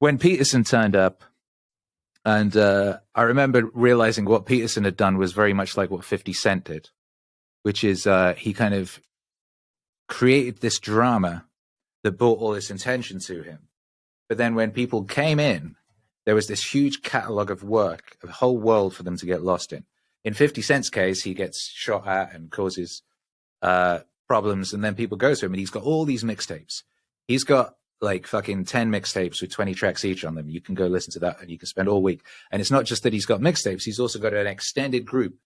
when Peterson turned up, and I remember realizing what Peterson had done was very much like what 50 Cent did, which is he kind of created this drama that brought all this attention to him. But then when people came in, there was this huge catalog of work, a whole world for them to get lost in. In 50 Cent's case, he gets shot at and causes problems, and then people go to him, and he's got all these mixtapes. He's got like fucking 10 mixtapes with 20 tracks each on them. You can go listen to that, and you can spend all week. And it's not just that he's got mixtapes, he's also got an extended group,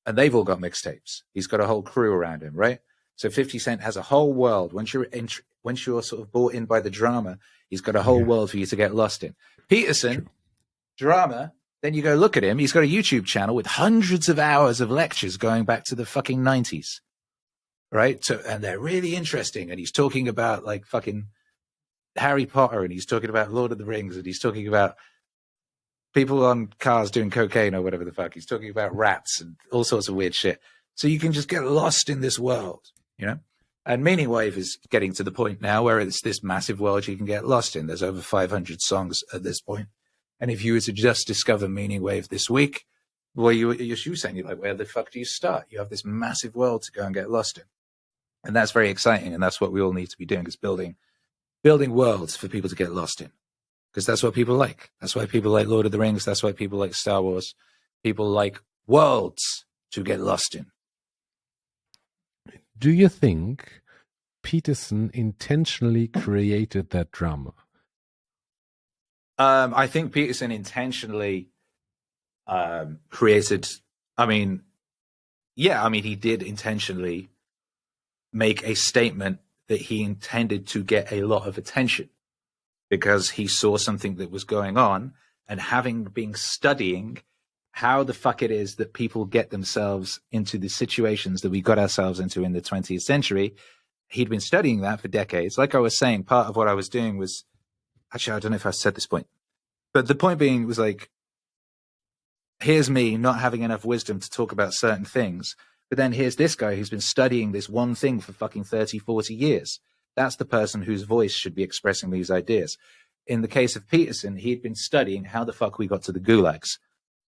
and they've all got mixtapes. He's got a whole crew around him, right? So 50 Cent has a whole world. Once you're sort of bought in by the drama, he's got a whole world for you to get lost in. Peterson, drama, then you go look at him. He's got a YouTube channel with hundreds of hours of lectures going back to the fucking 90s, right? So, and they're really interesting. And he's talking about like fucking Harry Potter, and he's talking about Lord of the Rings, and he's talking about people on cars doing cocaine or whatever the fuck. He's talking about rats and all sorts of weird shit. So you can just get lost in this world, you know? And Meaning Wave is getting to the point now where it's this massive world you can get lost in. There's over 500 songs at this point. And if you were to just discover Meaning Wave this week, well, you're saying, you're like, where the fuck do you start? You have this massive world to go and get lost in. And that's very exciting. And that's what we all need to be doing, is building worlds for people to get lost in. Because that's what people like. That's why people like Lord of the Rings. That's why people like Star Wars. People like worlds to get lost in. Do you think Peterson intentionally created that drama? I think Peterson intentionally created, he did intentionally make a statement that he intended to get a lot of attention, because he saw something that was going on, and having been studying how the fuck it is that people get themselves into the situations that we got ourselves into in the 20th century. He'd been studying that for decades. Like I was saying, part of what I was doing was, actually, I don't know if I said this point, but the point being was like, here's me not having enough wisdom to talk about certain things, but then here's this guy who's been studying this one thing for fucking 30, 40 years. That's the person whose voice should be expressing these ideas. In the case of Peterson, he'd been studying how the fuck we got to the gulags,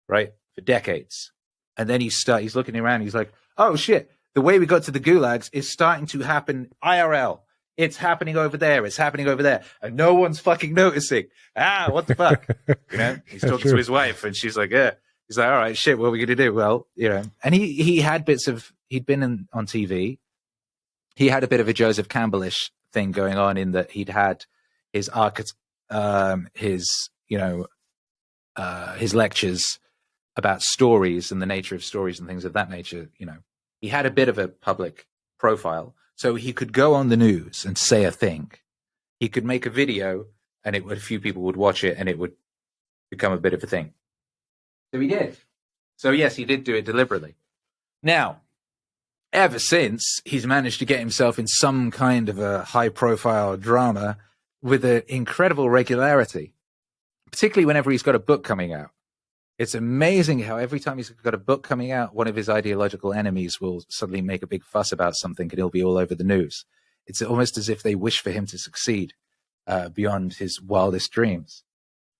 right, for decades. And then he's looking around, he's like, oh shit, the way we got to the gulags is starting to happen IRL. It's happening over there. It's happening over there. And no one's fucking noticing. What the fuck? You know, he's talking to his wife, and she's like, yeah. He's like, all right, shit, what are we going to do? Well, you know, and he had he'd been on TV. He had a bit of a Joseph Campbellish thing going on, in that he'd had his lectures about stories and the nature of stories and things of that nature. You know, he had a bit of a public profile, so he could go on the news and say a thing. He could make a video, and a few people would watch it, and it would become a bit of a thing. So he did. So yes, he did do it deliberately. Now, ever since, he's managed to get himself in some kind of a high-profile drama with an incredible regularity, particularly whenever he's got a book coming out. It's amazing how every time he's got a book coming out, one of his ideological enemies will suddenly make a big fuss about something, and he'll be all over the news. It's almost as if they wish for him to succeed beyond his wildest dreams.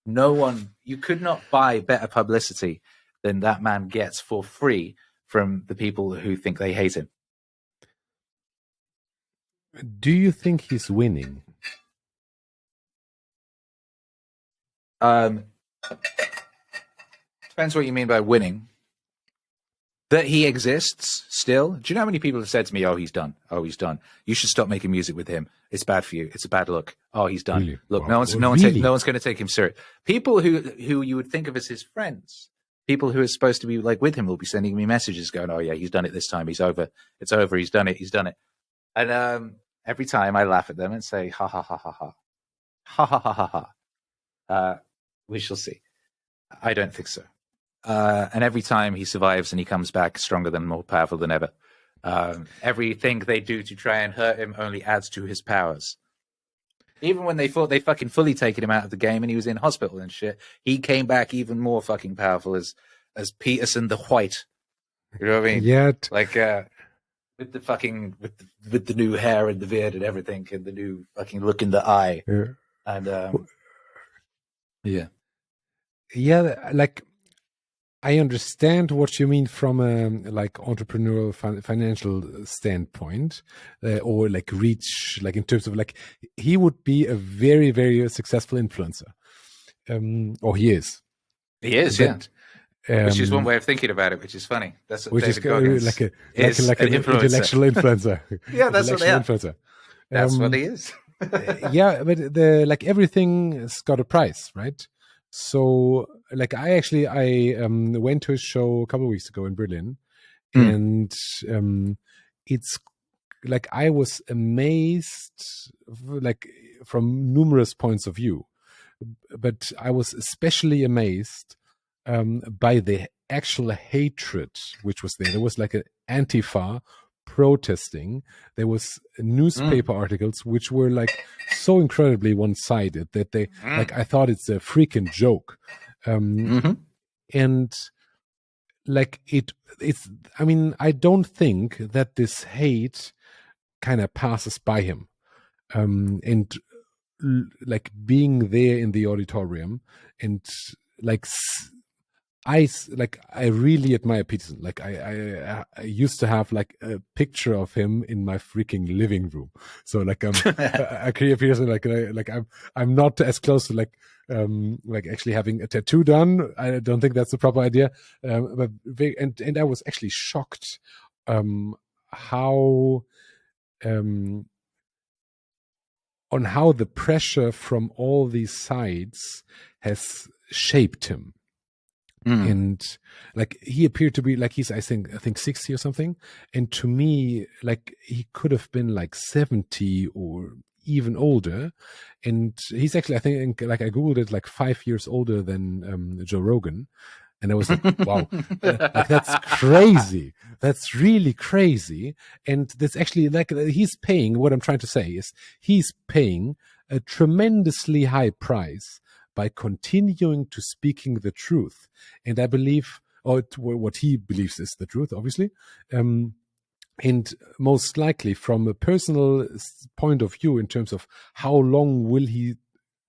You could not buy better publicity than that man gets for free from the people who think they hate him. Do you think he's winning? Depends what you mean by winning. That he exists still. Do you know how many people have said to me, oh, he's done. Oh, he's done. You should stop making music with him. It's bad for you. It's a bad look. Oh, he's done. Really? Look, Wow. no one's going to take him serious. People who you would think of as his friends, people who are supposed to be like with him, will be sending me messages going, oh yeah, he's done it this time. He's over. It's over. He's done it. He's done it. And every time I laugh at them and say, ha, ha, ha, ha, ha. Ha, ha, ha, ha, ha. We shall see. I don't think so. And every time he survives and he comes back stronger than, more powerful than ever. Everything they do to try and hurt him only adds to his powers. Even when they thought they fucking fully taken him out of the game and he was in hospital and shit, he came back even more fucking powerful as Peterson the White. You know what I mean? Yet, like with the fucking with the new hair and the beard and everything, and the new fucking look in the eye. Yeah. And Yeah. Yeah, like I understand what you mean from a like entrepreneurial financial standpoint, or like reach, like in terms of like he would be a very very successful influencer, or he is, He is, yeah. but Which is one um, way of thinking about it, which is funny. That's what which is David Goggins is, like an an influencer. intellectual influencer, Yeah, that's what they intellectual are. influencer. That's what Um, he is. yeah, but the like everything's got a price, right? So like I went to a show a couple of weeks ago in Berlin, Mm, and it's like I was amazed, like from numerous points of view, but I was especially amazed by the actual hatred which was there. There was like an Antifa protesting. There was mm, newspaper articles which were like so incredibly one-sided that they like mm, I thought it's a freaking joke. mm-hmm. And like it's I mean, I don't think that this hate kind of passes by him. And like being there in the auditorium and like I really admire Peterson. Like I used to have like a picture of him in my freaking living room. So like Akira Peterson, I'm not as close to like actually having a tattoo done. I don't think that's the proper idea. But and I was actually shocked how um on how the pressure from all these sides has shaped him. Mm. And like he appeared to be like he's I think 60 or something, and to me like he could have been like 70 or even older. And he's actually I think like I googled it, like 5 years older than Joe Rogan. And I was like, wow, like that's crazy. That's really crazy. And that's actually like he's paying, what I'm trying to say is he's paying a tremendously high price by continuing to speaking the truth. And I believe, or what he believes is the truth, obviously. And most likely from a personal point of view, in terms of how long will he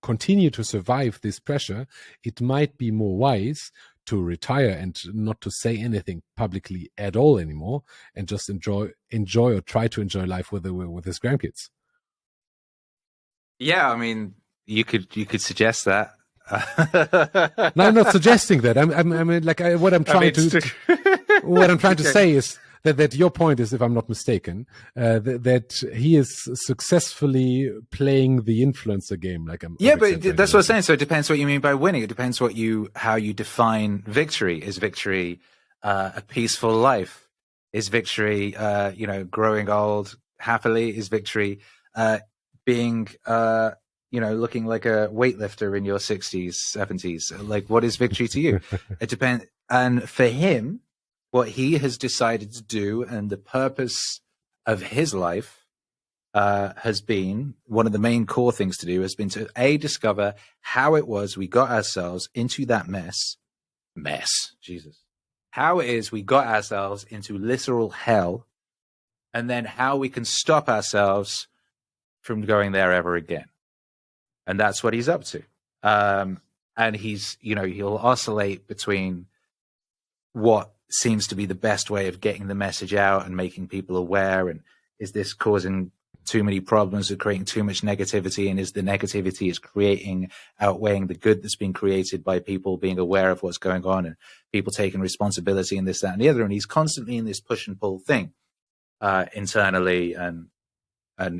continue to survive this pressure, it might be more wise to retire and not to say anything publicly at all anymore, and just enjoy or try to enjoy life with his grandkids. Yeah, I mean, you could suggest that. Now, I'm not suggesting that. I mean, like what I'm I mean, trying what I'm trying to okay. say is that your point is, if I'm not mistaken, that he is successfully playing the influencer game. Like Yeah, of but accentuating that's what I'm everything. saying. So it depends what you mean by winning. It depends how you define victory. Is victory a peaceful life? Is victory growing old happily? Is victory being looking like a weightlifter in your 60s, 70s? Like, what is victory to you? It depends. And for him, what he has decided to do and the purpose of his life has been one of the main core things to do has been to discover how it was we got ourselves into that mess, Jesus, how it is we got ourselves into literal hell, and then how we can stop ourselves from going there ever again. And that's what he's up to. And he'll oscillate between what seems to be the best way of getting the message out and making people aware, and is this causing too many problems or creating too much negativity, and is the negativity is creating outweighing the good that's been created by people being aware of what's going on and people taking responsibility and this, that, and the other. And he's constantly in this push and pull thing internally, and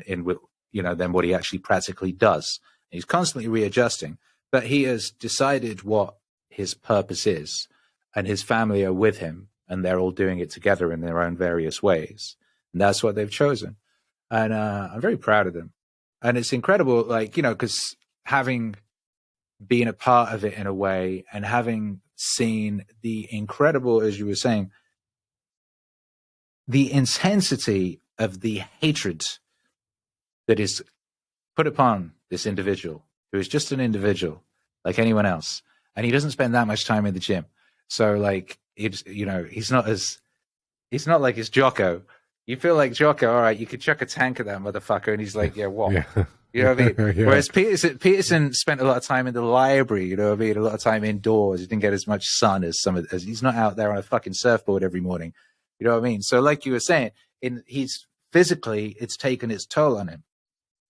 in then what he actually practically does. He's constantly readjusting, but he has decided what his purpose is, and his family are with him, and they're all doing it together in their own various ways, and that's what they've chosen. And I'm very proud of them. And it's incredible, because having been a part of it in a way, and having seen the incredible, as you were saying, the intensity of the hatred that is put upon this individual, who is just an individual like anyone else, and he doesn't spend that much time in the gym. So like he's not like his Jocko. You feel like Jocko, all right, you could chuck a tank at that motherfucker, and he's like, yeah, what? Yeah. You know what I mean? Yeah. Whereas Peterson spent a lot of time in the library, you know what I mean? A lot of time indoors. He didn't get as much sun as as he's not out there on a fucking surfboard every morning. You know what I mean? So like you were saying, he's physically, it's taken its toll on him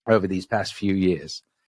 over these past few years.